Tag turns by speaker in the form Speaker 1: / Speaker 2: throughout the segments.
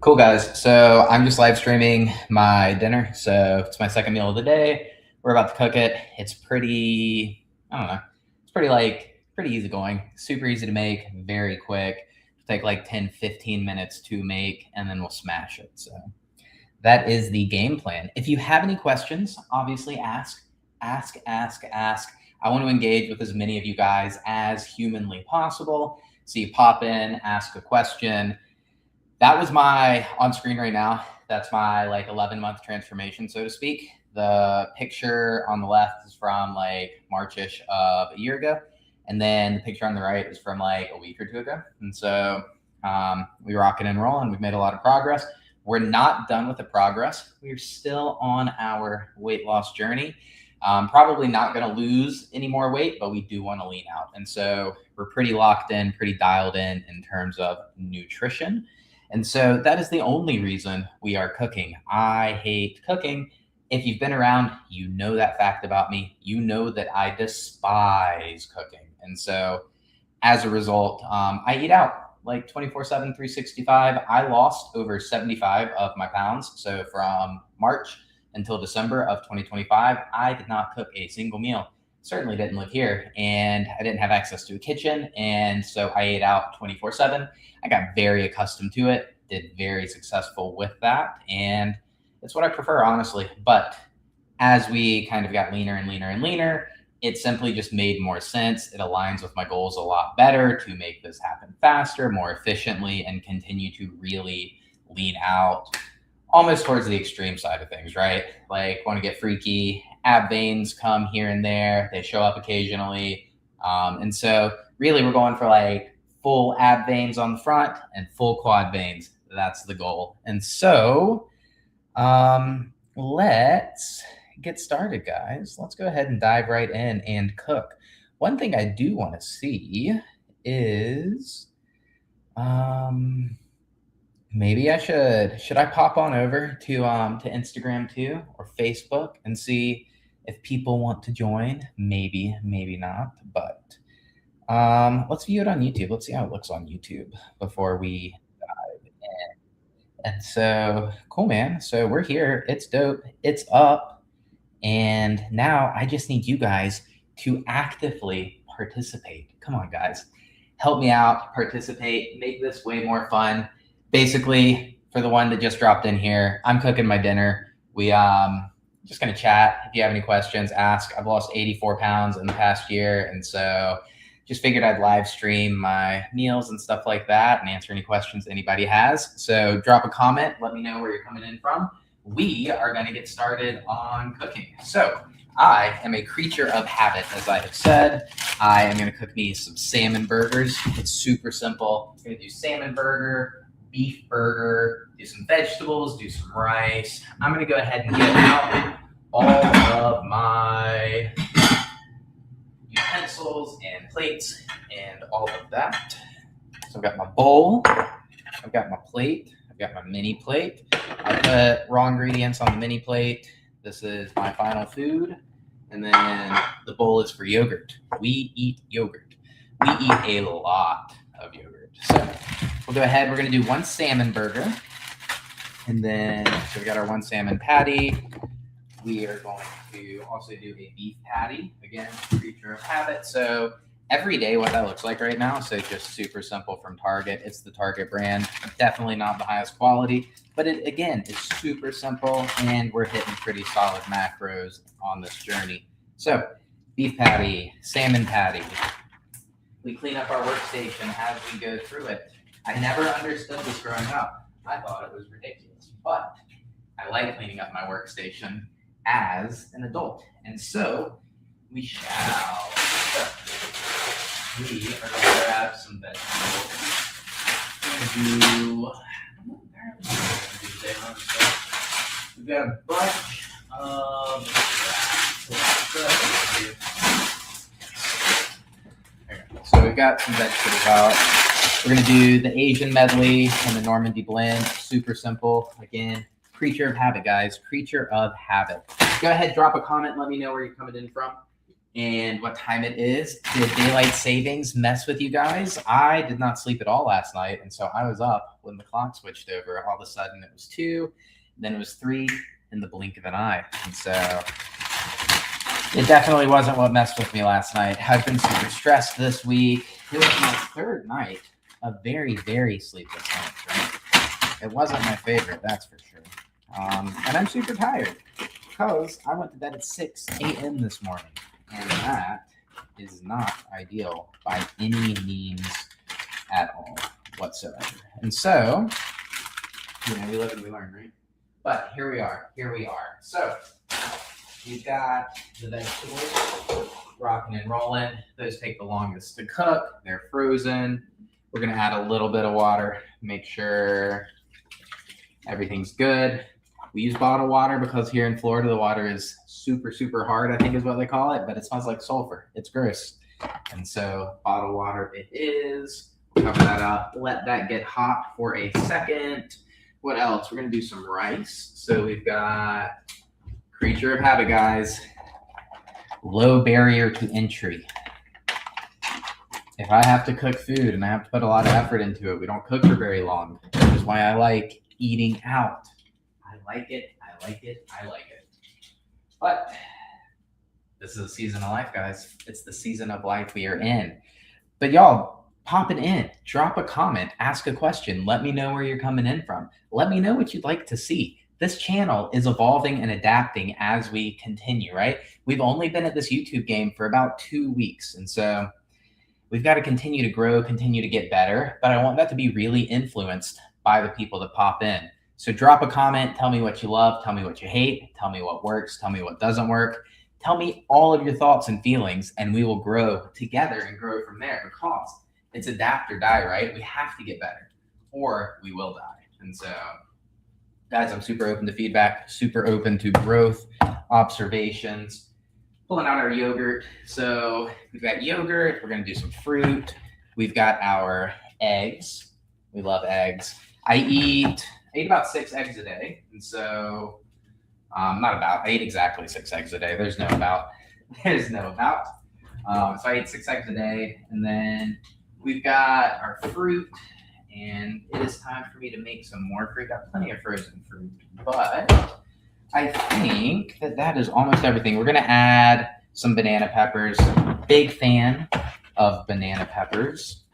Speaker 1: Cool, guys. So I'm just live streaming my dinner. So it's my second meal of the day. We're about to cook it. It's pretty, I don't know, it's pretty easy going, super easy to make, very quick. It'll take like 10, 15 minutes to make, and then we'll smash it. So that is the game plan. If you have any questions, obviously ask. I want to engage with as many of you guys as humanly possible. So you pop in, ask a question. That was my on screen right now. That's my like 11-month transformation, so to speak. The picture on the left is from like March-ish of a year ago. And then the picture on the right is from like a week or two ago. And so we rocking and rolling. We've made a lot of progress. We're not done with the progress. We're still on our weight loss journey. Probably not going to lose any more weight, but we do want to lean out. And so we're pretty locked in, pretty dialed in terms of nutrition. And so that is the only reason we are cooking. I hate cooking. If you've been around, you know that fact about me. You know that I despise cooking. And so as a result, I eat out like 24/7, 365. I lost over 75 of my pounds. So from March until December of 2025, I did not cook a single meal. Certainly didn't live here, and I didn't have access to a kitchen. And so I ate out 24/7. I got very accustomed to it, did very successful with that. And it's what I prefer, honestly. But as we kind of got leaner and leaner and leaner, it simply just made more sense. It aligns with my goals a lot better to make this happen faster, more efficiently, and continue to really lean out almost towards the extreme side of things, right? Like, want to get freaky, ab veins come here and there, they show up occasionally. And so really we're going for like full ab veins on the front and full quad veins. That's the goal. And so let's get started, guys. Let's go ahead and dive right in and cook. One thing I do want to see is maybe I should I pop on over to Instagram too, or Facebook, and see if people want to join. Maybe not, but let's view it on YouTube. Let's see how it looks on YouTube before we dive in. And so cool, man. So we're here. It's dope. It's up. And now I just need you guys to actively participate. Come on, guys. Help me out, participate, make this way more fun. Basically, for the one that just dropped in here, I'm cooking my dinner. We just gonna chat. If you have any questions, ask. I've lost 84 pounds in the past year, and so just figured I'd live stream my meals and stuff like that and answer any questions anybody has. So drop a comment, let me know where you're coming in from. We are gonna get started on cooking. So I am a creature of habit, as I have said. I am gonna cook me some salmon burgers. It's super simple. I'm gonna do salmon burger, beef burger, do some vegetables, do some rice. I'm gonna go ahead and get out all of my utensils and plates and all of that. So I've got my bowl, I've got my plate, I've got my mini plate. I put raw ingredients on the mini plate. This is my final food. And then the bowl is for yogurt. We eat yogurt. We eat a lot of yogurt. So we'll go ahead. We're going to do one salmon burger. And then, so we've got our one salmon patty. We are going to also do a beef patty. Again, creature of habit. So every day what that looks like right now, so just super simple from Target. It's the Target brand. Definitely not the highest quality, but again, it's super simple, and we're hitting pretty solid macros on this journey. So beef patty, salmon patty. We clean up our workstation as we go through it. I never understood this growing up. I thought it was ridiculous, but I like cleaning up my workstation as an adult. And so we shall. We are going to grab some vegetables. We've got a bunch of so we've got some vegetables out. We're going to do the Asian medley and the Normandy blend. Super simple. Again, creature of habit, guys. Creature of habit. Go ahead, drop a comment. Let me know where you're coming in from. and what time it is. Did daylight savings mess with you guys? I did not sleep at all last night, and so I was up when the clock switched over. All of a sudden it was 2, then it was 3 in the blink of an eye. And so it definitely wasn't what messed with me last night. I've been super stressed this week. It was my 3rd night of very, very sleepless nights, right? It wasn't my favorite, that's for sure. And I'm super tired because I went to bed at 6 a.m. this morning. And that is not ideal by any means at all whatsoever. And so, we live and we learn, right? But here we are. So we've got the vegetables rocking and rolling. Those take the longest to cook. They're frozen. We're going to add a little bit of water, make sure everything's good. We use bottled water because here in Florida, the water is super, super hard, I think is what they call it, but it smells like sulfur. It's gross. And so bottled water it is. Cover that up. Let that get hot for a second. What else? We're going to do some rice. So we've got creature of habit, guys. Low barrier to entry. If I have to cook food and I have to put a lot of effort into it, we don't cook for very long. Which is why I like eating out. I like it. But this is a season of life, guys. It's the season of life we are in. But y'all, pop it in. Drop a comment. Ask a question. Let me know where you're coming in from. Let me know what you'd like to see. This channel is evolving and adapting as we continue, right? We've only been at this YouTube game for about 2 weeks. And so we've got to continue to grow, continue to get better. But I want that to be really influenced by the people that pop in. So drop a comment, tell me what you love, tell me what you hate, tell me what works, tell me what doesn't work. Tell me all of your thoughts and feelings, and we will grow together and grow from there because it's adapt or die, right? We have to get better or we will die. And so, guys, I'm super open to feedback, super open to growth, observations. Pulling out our yogurt. So we've got yogurt, we're going to do some fruit. We've got our eggs. We love eggs. I ate about 6 eggs a day. And so, I ate exactly 6 eggs a day. There's no about. So I ate 6 eggs a day. And then we've got our fruit. And it is time for me to make some more fruit. Got plenty of frozen fruit. But I think that is almost everything. We're going to add some banana peppers. Big fan of banana peppers.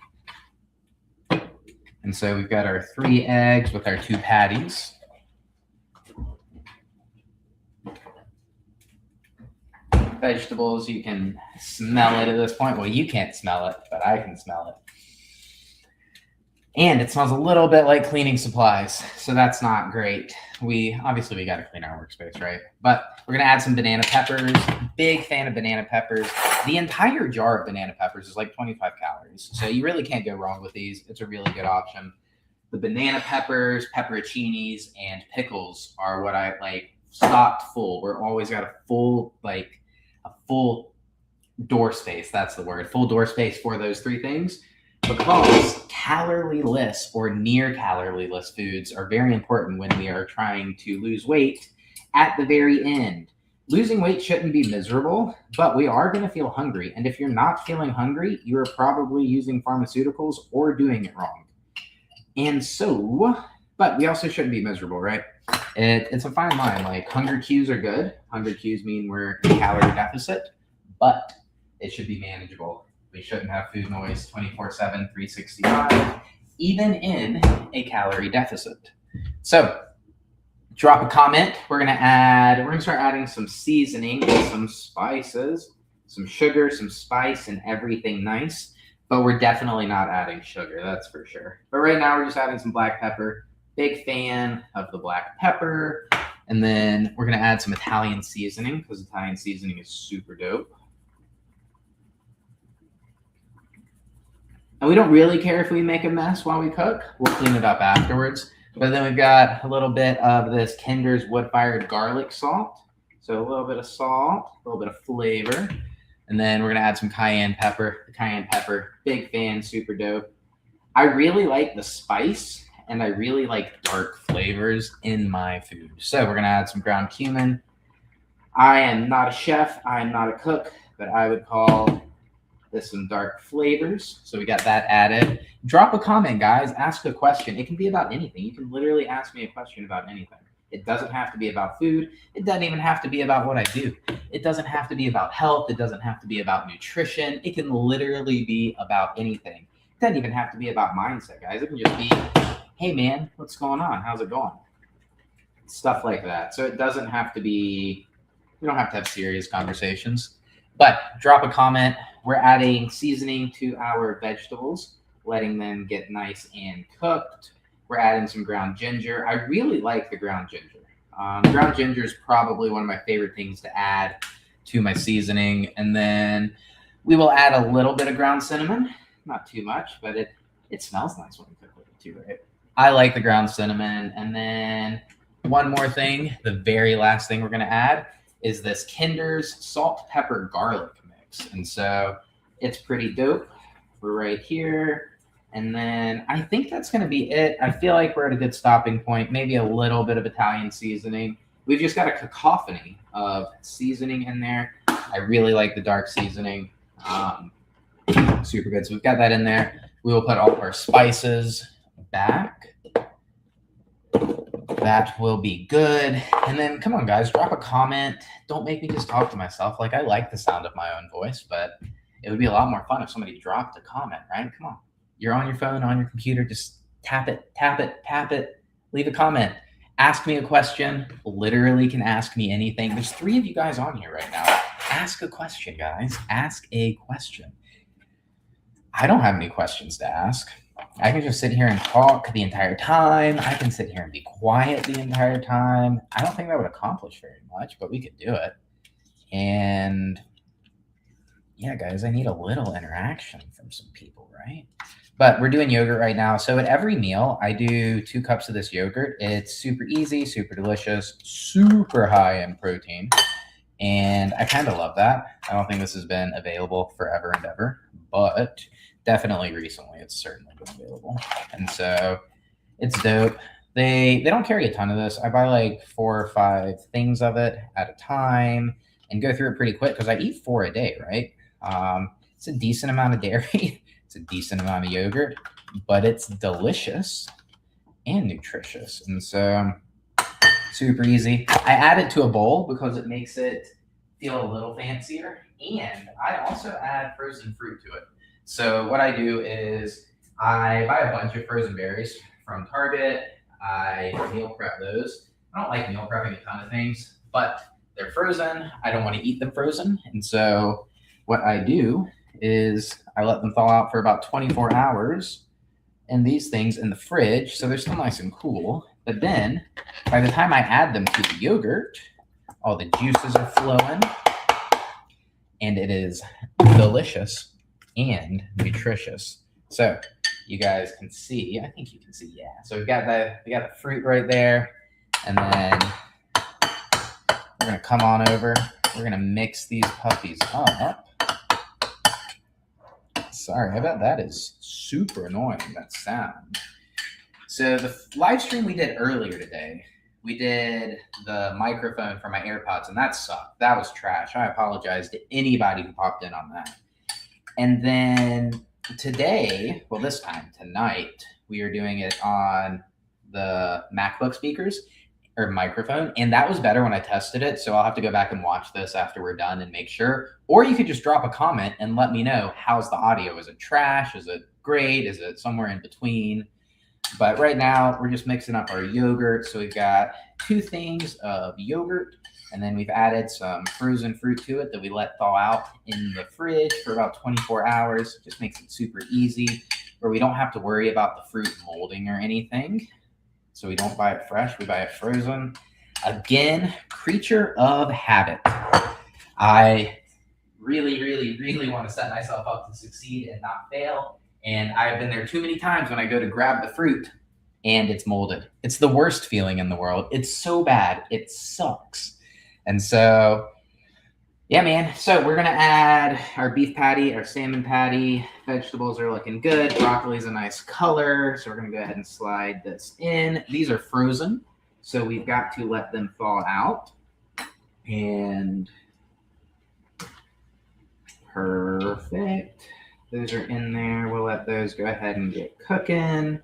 Speaker 1: And so we've got our 3 eggs with our 2 patties. Vegetables, you can smell it at this point. Well, you can't smell it, but I can smell it. And it smells a little bit like cleaning supplies, so that's not great. We got to clean our workspace, right? But we're going to add some banana peppers. Big fan of banana peppers. The entire jar of banana peppers is like 25 calories, so you really can't go wrong with these. It's a really good option. The banana peppers, pepperoncinis, and pickles are what I like stocked full. We're always got a full door space. That's the word. Full door space for those 3 things. Because calorie-less or near calorie-less foods are very important when we are trying to lose weight at the very end. Losing weight shouldn't be miserable, but we are going to feel hungry. And if you're not feeling hungry, you're probably using pharmaceuticals or doing it wrong. And so, but we also shouldn't be miserable, right? It's a fine line. Like, hunger cues are good. Hunger cues mean we're in calorie deficit, but it should be manageable. We shouldn't have food noise 24/7, 365, even in a calorie deficit. So drop a comment. We're going to start adding some seasoning and some spices, some sugar, some spice, and everything nice. But we're definitely not adding sugar, that's for sure. But right now we're just adding some black pepper. Big fan of the black pepper. And then we're going to add some Italian seasoning because Italian seasoning is super dope. And we don't really care if we make a mess while we cook. We'll clean it up afterwards. But then we've got a little bit of this Kinder's wood-fired garlic salt. So a little bit of salt, a little bit of flavor. And then we're going to add some cayenne pepper. The cayenne pepper, big fan, super dope. I really like the spice, and I really like dark flavors in my food. So we're going to add some ground cumin. I am not a chef. I am not a cook. but I would call this some dark flavors. So we got that added. Drop a comment, guys. Ask a question. It can be about anything. You can literally ask me a question about anything. It doesn't have to be about food. It doesn't even have to be about what I do. It doesn't have to be about health. It doesn't have to be about nutrition. It can literally be about anything. It doesn't even have to be about mindset, guys. It can just be, hey, man, what's going on? How's it going? Stuff like that. So it doesn't have to be, we don't have to have serious conversations. But drop a comment. We're adding seasoning to our vegetables, letting them get nice and cooked. We're adding some ground ginger. I really like the ground ginger. Ground ginger is probably one of my favorite things to add to my seasoning. And then we will add a little bit of ground cinnamon, not too much, but it smells nice when we cook with it too, right? I like the ground cinnamon. And then one more thing, the very last thing we're going to add is this Kinder's salt, pepper, garlic mix. And so it's pretty dope. We're right here. And then I think that's going to be it. I feel like we're at a good stopping point, maybe a little bit of Italian seasoning. We've just got a cacophony of seasoning in there. I really like the dark seasoning. Super good. So we've got that in there. We will put all of our spices back. That will be good. And then come on, guys, drop a comment. Don't make me just talk to myself. Like, I like the sound of my own voice, but it would be a lot more fun if somebody dropped a comment, right? Come on. You're on your phone, on your computer, just tap it, tap it, tap it, leave a comment. Ask me a question. Literally can ask me anything. There's 3 of you guys on here right now. Ask a question, guys. Ask a question. I don't have any questions to ask. I can just sit here and talk the entire time. I can sit here and be quiet the entire time. I don't think that would accomplish very much, but we could do it. And yeah, guys, I need a little interaction from some people, right? But we're doing yogurt right now. So at every meal, I do 2 cups of this yogurt. It's super easy, super delicious, super high in protein. And I kind of love that. I don't think this has been available forever and ever, but definitely recently it's certainly been available. And so it's dope. They don't carry a ton of this. I buy like 4 or 5 things of it at a time and go through it pretty quick because I eat 4 a day, right? It's a decent amount of dairy. It's a decent amount of yogurt, but it's delicious and nutritious. And so super easy. I add it to a bowl because it makes it feel a little fancier. And I also add frozen fruit to it. So what I do is I buy a bunch of frozen berries from Target. I meal prep those. I don't like meal prepping a ton of things, but they're frozen. I don't want to eat them frozen. And so what I do is I let them thaw out for about 24 hours in these things in the fridge. So they're still nice and cool. But then by the time I add them to the yogurt, all the juices are flowing and it is delicious and nutritious. So you guys can see, I think you can see, yeah. So we got the fruit right there. And then we're gonna come on over. We're gonna mix these puppies up. Sorry, I bet that is super annoying, that sound. So the live stream we did earlier today, we did the microphone for my AirPods, and that sucked. That was trash. I apologize to anybody who popped in on that. And then today, well, this time, tonight, we are doing it on the MacBook speakers or microphone, and that was better when I tested it. So I'll have to go back and watch this after we're done and make sure. Or you could just drop a comment and let me know, how's the audio? Is it trash? Is it great? Is it somewhere in between? But right now we're just mixing up our yogurt. So we've got 2 things of yogurt, and then we've added some frozen fruit to it that we let thaw out in the fridge for about 24 hours. It just makes it super easy where we don't have to worry about the fruit molding or anything. So we don't buy it fresh, we buy it frozen. Again, creature of habit. I really, really, really want to set myself up to succeed and not fail. And I've been there too many times when I go to grab the fruit and it's molded. It's the worst feeling in the world. It's so bad. It sucks. And so, yeah, man. So we're going to add our beef patty, our salmon patty. Vegetables are looking good. Broccoli is a nice color. So we're going to go ahead and slide this in. These are frozen, so we've got to let them thaw out. And Perfect. Those are in there. We'll let those go ahead and get cooking.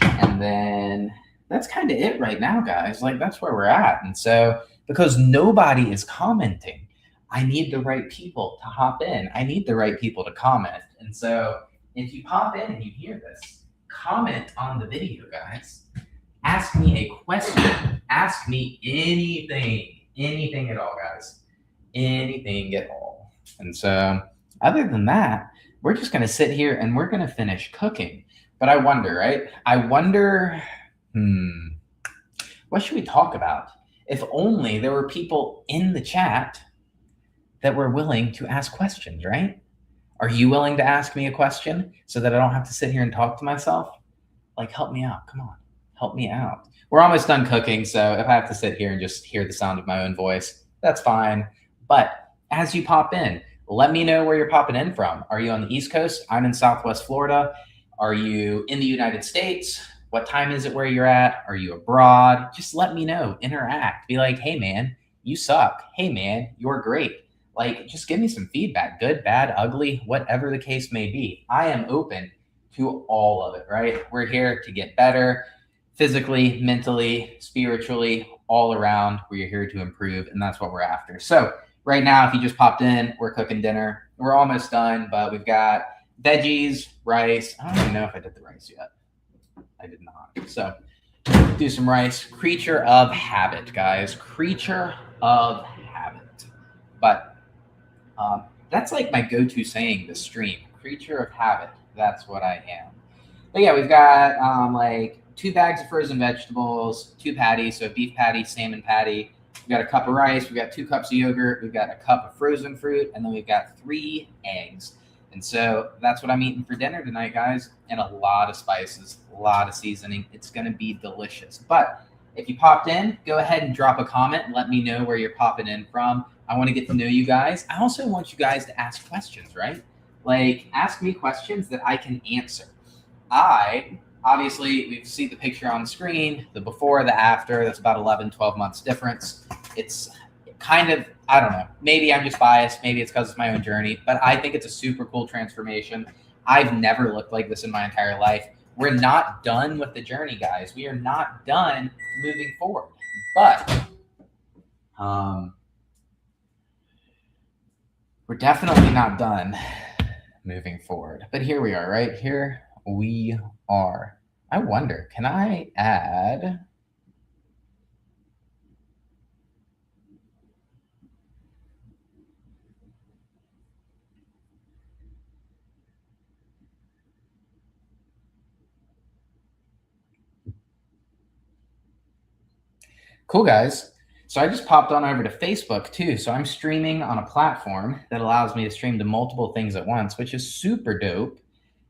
Speaker 1: And then that's kind of it right now, guys. Like, that's where we're at. And so, because nobody is commenting, I need the right people to hop in. I need the right people to comment. And so, if you pop in and you hear this, comment on the video, guys. Ask me a question. Ask me anything at all, guys. Anything at all. And so, other than that, we're just going to sit here and we're going to finish cooking. But I wonder, right? What should we talk about? If only there were people in the chat that were willing to ask questions, right? Are you willing to ask me a question so that I don't have to sit here and talk to myself? Like, help me out. Come on, help me out. We're almost done cooking, so if I have to sit here and just hear the sound of my own voice, that's fine. But as you pop in, let me know where you're popping in from. Are you on the East Coast? I'm in Southwest Florida. Are you in the United States? What time is it where you're at? Are you abroad? Just let me know. Interact. Be like, hey, man, you suck. Hey, man, you're great. Like, just give me some feedback. Good, bad, ugly, whatever the case may be. I am open to all of it, right? We're here to get better physically, mentally, spiritually, all around. We're here to improve, and that's what we're after. So right now, if you just popped in, we're cooking dinner. We're almost done, but we've got veggies, rice. I don't even know if I did the rice yet. I did not. So do some rice. Creature of habit, guys. Creature of habit. But that's like my go-to saying this stream. Creature of habit. That's what I am. But yeah, we've got like 2 bags of frozen vegetables, 2 patties, so beef patty, salmon patty. We've got a cup of rice. We've got 2 cups of yogurt. We've got a cup of frozen fruit, and then we've got 3 eggs. And so that's what I'm eating for dinner tonight, guys. And a lot of spices, a lot of seasoning. It's going to be delicious. But if you popped in, go ahead and drop a comment and let me know where you're popping in from. I want to get to know you guys. I also want you guys to ask questions, right? Like, ask me questions that I can answer. Obviously, we see the picture on the screen, the before, the after. That's about 11, 12 months difference. It's kind of, I don't know, maybe I'm just biased. Maybe it's because it's my own journey, but I think it's a super cool transformation. I've never looked like this in my entire life. We're not done with the journey, guys. We are not done moving forward, but we're definitely not done moving forward. But here we are, right? Here we are. I wonder, can I add... Cool, guys. So I just popped on over to Facebook too. So I'm streaming on a platform that allows me to stream to multiple things at once, which is super dope.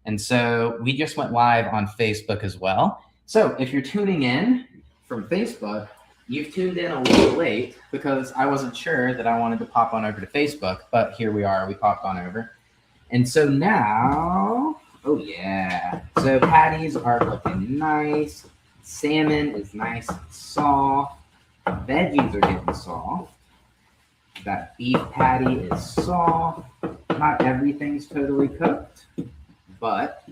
Speaker 1: And so we just went live on Facebook as well. So if you're tuning in from Facebook, you've tuned in a little late because I wasn't sure that I wanted to pop on over to Facebook, but here we are. We popped on over. And so now, oh yeah. So patties are looking nice. Salmon is nice and soft. Veggies are getting soft. That beef patty is soft. Not everything's totally cooked, but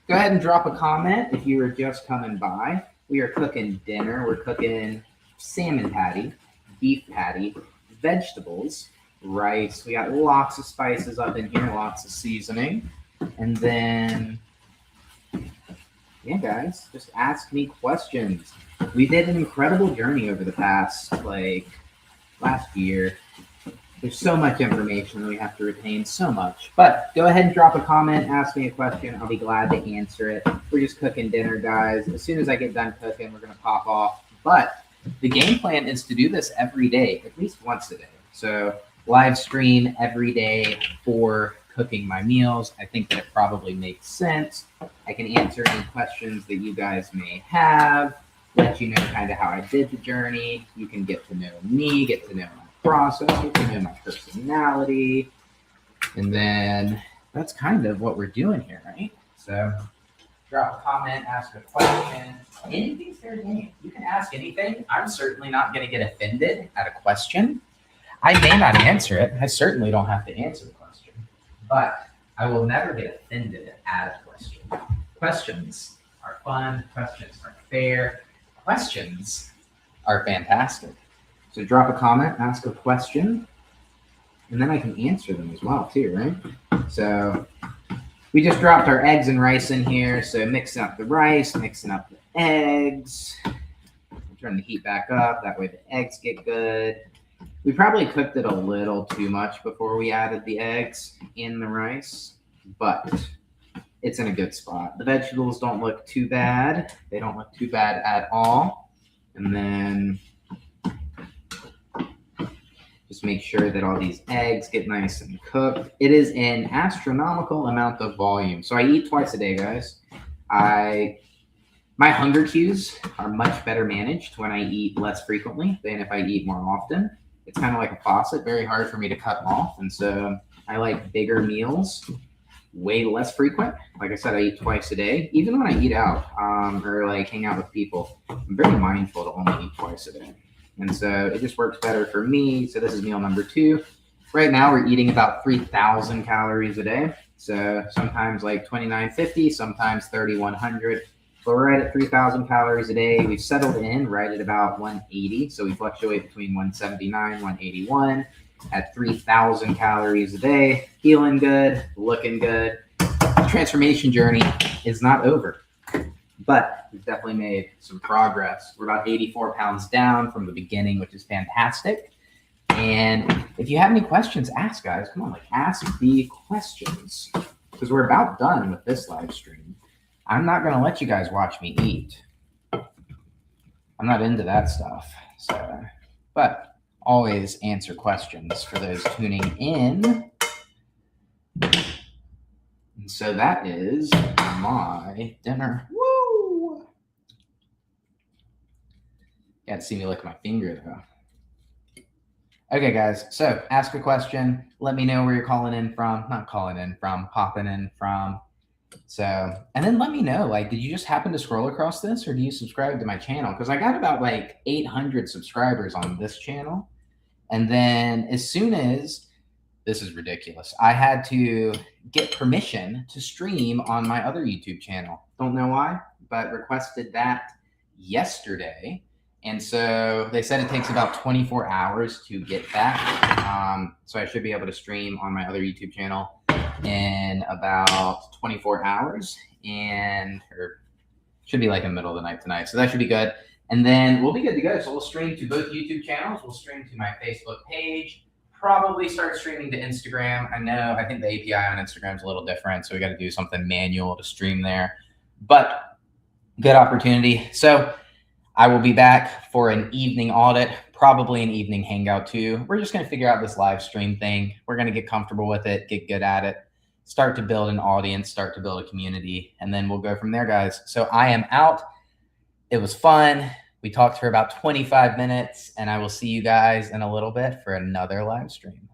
Speaker 1: go ahead and drop a comment if you were just coming by. We are cooking dinner. We're cooking salmon patty, beef patty, vegetables, rice. We got lots of spices up in here, lots of seasoning. And then, yeah, guys, just ask me questions. We did an incredible journey over the past, last year. There's so much information that we have to retain, so much. But go ahead and drop a comment, ask me a question. I'll be glad to answer it. We're just cooking dinner, guys. As soon as I get done cooking, we're going to pop off. But the game plan is to do this every day, at least once a day. So live stream every day for cooking my meals. I think that it probably makes sense. I can answer any questions that you guys may have, let you know kind of how I did the journey. You can get to know me, get to know my process, get to know my personality. And then that's kind of what we're doing here, right? So drop a comment, ask a question. Anything's fair game. You can ask anything. I'm certainly not going to get offended at a question. I may not answer it. I certainly don't have to answer the question. but I will never get offended at a question. Questions are fun. Questions are fair. Questions are fantastic. So drop a comment, ask a question, and then I can answer them as well too, right? So we just dropped our eggs and rice in here. So mixing up the rice, mixing up the eggs. Turn the heat back up. That way the eggs get good. We probably cooked it a little too much before we added the eggs in the rice, but it's in a good spot. The vegetables don't look too bad. They don't look too bad at all. And then just make sure that all these eggs get nice and cooked. It is an astronomical amount of volume. So I eat twice a day, guys. My hunger cues are much better managed when I eat less frequently than if I eat more often. It's kind of like a faucet, very hard for me to cut off. And so I like bigger meals, way less frequent. Like I said, I eat twice a day. Even when I eat out or like hang out with people, I'm very mindful to only eat twice a day. And so it just works better for me. So this is meal number 2. Right now we're eating about 3,000 calories a day. So sometimes like 2,950, sometimes 3,100. So we're right at 3,000 calories a day. We've settled in right at about 180. So we fluctuate between 179, 181 at 3,000 calories a day. Feeling good, looking good. The transformation journey is not over, but we've definitely made some progress. We're about 84 pounds down from the beginning, which is fantastic. And if you have any questions, ask, guys. Come on, like ask the questions because we're about done with this live stream. I'm not going to let you guys watch me eat. I'm not into that stuff. So, but always answer questions for those tuning in. And so that is my dinner. Woo! You got to see me lick my finger though. Okay, guys. So ask a question. Let me know where you're calling in from. Not calling in from, popping in from. So, and then let me know, like, did you just happen to scroll across this or do you subscribe to my channel? Because I got about like 800 subscribers on this channel. And then as soon as, this is ridiculous, I had to get permission to stream on my other YouTube channel. Don't know why, but requested that yesterday. And so they said it takes about 24 hours to get that. So I should be able to stream on my other YouTube channel in about 24 hours or should be like in the middle of the night tonight. So that should be good. And then we'll be good to go. So we'll stream to both YouTube channels. We'll stream to my Facebook page, probably start streaming to Instagram. I think the API on Instagram is a little different. So we got to do something manual to stream there, but good opportunity. So I will be back for an evening audit, probably an evening hangout too. We're just going to figure out this live stream thing. We're going to get comfortable with it, get good at it, start to build an audience, start to build a community, and then we'll go from there, guys. So I am out. It was fun. We talked for about 25 minutes, and I will see you guys in a little bit for another live stream.